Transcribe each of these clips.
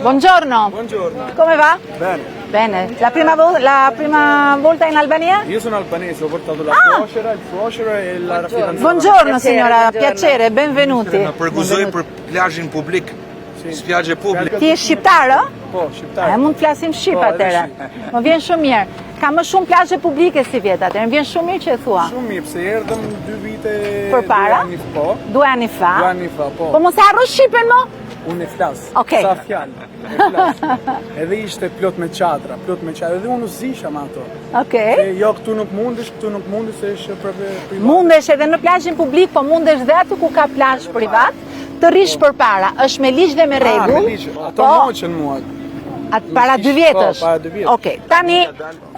Buongiorno. Buongiorno. Come va? Bene. Bene. La prima volta in Albania? Io sono albanese, ho portato la suocera, il suocero e la fidanzata. Buongiorno signora, piacere, benvenuti. Në përguzoj për plazhin publik, spjagje publik. Ti je shqiptar, ë? Po, shqiptar. Mund të flasim shqip Po, edhe atëherë. shqip. Më vjen shumë mirë. Ka më shumë plazhe publike si vjet atëherë. Më vjen shumë mirë që e thua. Shumë mirë, pse erdhëm 2 vite Përpara? 2 anni po. 2 anni fa. 2 anni fa, po. Po mos e harro shqipen mo? Unë e flas. Okej. Sa fjalë. E flas. Edhe ishte plot me çadra, Edhe unë u zisha me ato. Okej. Se jo këtu nuk mundesh se është privat. Mundesh edhe në plazhin publik, po mundesh dhe aty ku ka plazh privat, të rish përpara. Është me ligj dhe me rregull. Me ligj. Ato moqën mua. Atë para 2 vjetësh? Po, para 2 vjetësh. Okej, tani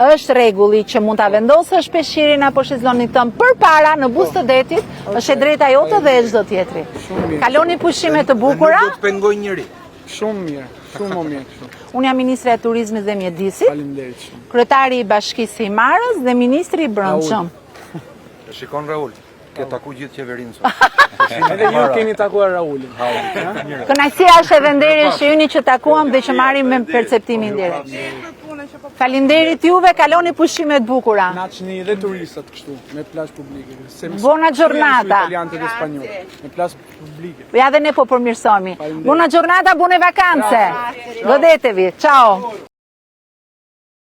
është rregulli që mund ta vendosësh peshqirin apo shezlonin tëm përpara në buzë të detit, është e drejta jote dhe e çdo tjetri. Kaloni pushime të bukura. Nuk do të pengoj njëri. Shumë mirë, shumë më mirë kështu. Unë jam ministre e turizmit dhe mjedisit, Faleminderit shumë. kryetari i Bashkisë së Himarës dhe ministri i brendshëm. Shikon Raul, ke taku gjithë qeverinë sot. Edhe ju keni takuar Raulin. Kënaqësia është edhe nderi që jeni që takuam dhe që marrim me perceptimin direkt. Faleminderit juve, kaloni pushime të bukura. Na çni edhe turistat kështu, me plazh publike. Buona giornata. Italianët dhe spanjollët, me plazh publike. Ja dhe ne po përmirësohemi. Buona giornata, buone vacanze. Godetevi. Ciao.